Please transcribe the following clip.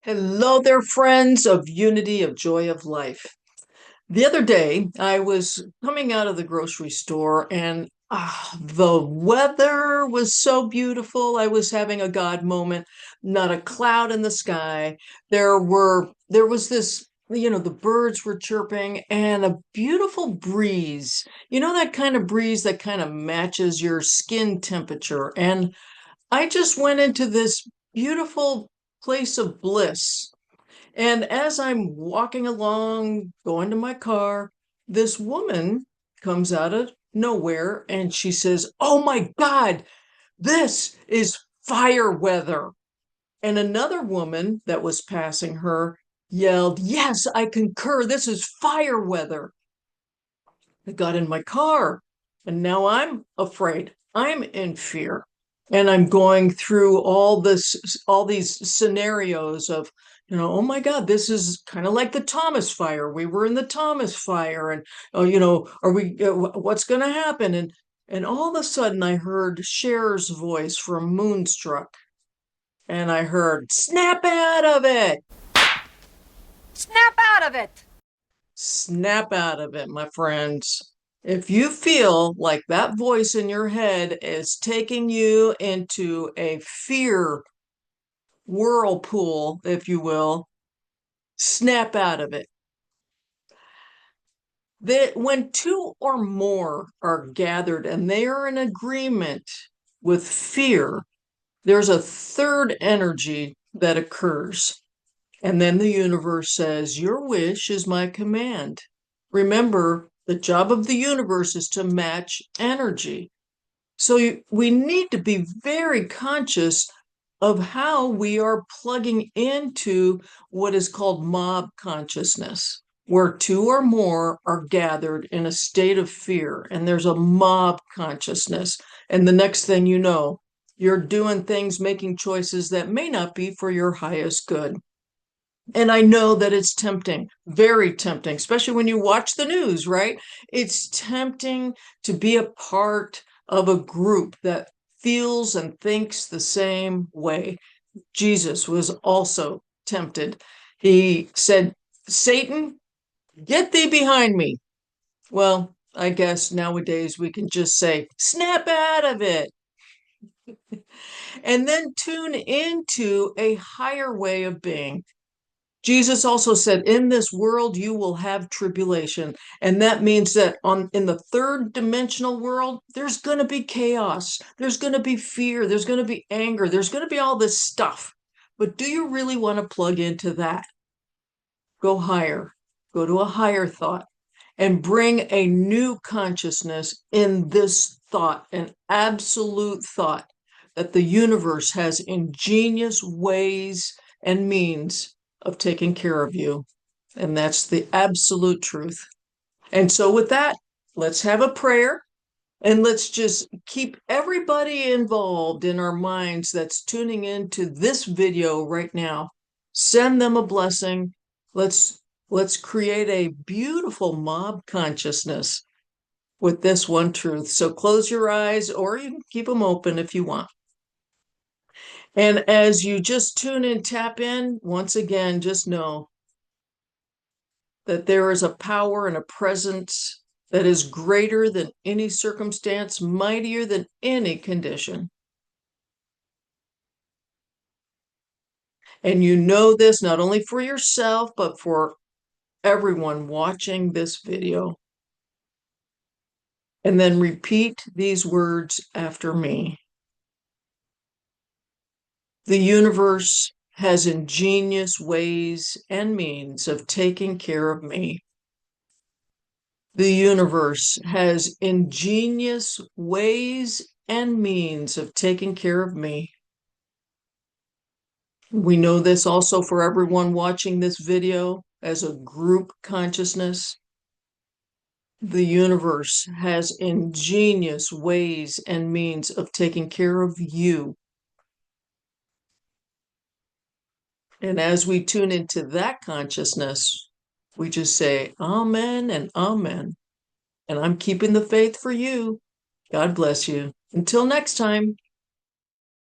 Hello there, friends of unity, of joy of life. The other day, I was coming out of the grocery store and the weather was so beautiful. I was having a God moment, not a cloud in the sky. There was this, the birds were chirping and a beautiful breeze. You know, that kind of breeze that kind of matches your skin temperature. And I just went into this beautiful place of bliss. And as I'm walking along, going to my car, this woman comes out of nowhere and she says, "Oh my God, this is fire weather." And another woman that was passing her yelled, "Yes, I concur. This is fire weather." I got in my car and now I'm afraid. I'm in fear. And I'm going through all these scenarios of, oh my God, this is kind of like the Thomas fire. We were in the Thomas fire, and what's going to happen? And all of a sudden, I heard Cher's voice from Moonstruck, and I heard, "Snap out of it, Snap out of it! snap out of it, my friends." If you feel like that voice in your head is taking you into a fear whirlpool, if you will, snap out of it. That when two or more are gathered and they are in agreement with fear, there's a third energy that occurs. And then the universe says, "Your wish is my command." Remember, the job of the universe is to match energy. So we need to be very conscious of how we are plugging into what is called mob consciousness, where two or more are gathered in a state of fear, and there's a mob consciousness. And the next thing you know, you're doing things, making choices that may not be for your highest good. And I know that it's tempting, very tempting, especially when you watch the news, right? It's tempting to be a part of a group that feels and thinks the same way. Jesus was also tempted. He said, "Satan, get thee behind me." Well, I guess nowadays we can just say, "Snap out of it." And then tune into a higher way of being. Jesus also said, "In this world you will have tribulation." And that means that in the third dimensional world, there's going to be chaos. There's going to be fear. There's going to be anger. There's going to be all this stuff. But do you really want to plug into that? Go higher. Go to a higher thought and bring a new consciousness in this thought, an absolute thought that the universe has ingenious ways and means of taking care of you. And that's the absolute truth. And so, with that, let's have a prayer and let's just keep everybody involved in our minds that's tuning into this video right now. Send them a blessing. Let's create a beautiful mob consciousness with this one truth. So close your eyes, or you can keep them open if you want. And as you just tune in, tap in, once again, just know that there is a power and a presence that is greater than any circumstance, mightier than any condition. And you know this not only for yourself, but for everyone watching this video. And then repeat these words after me. The universe has ingenious ways and means of taking care of me. The universe has ingenious ways and means of taking care of me. We know this also for everyone watching this video as a group consciousness. The universe has ingenious ways and means of taking care of you. And as we tune into that consciousness, we just say, "Amen and amen." And I'm keeping the faith for you. God bless you. Until next time.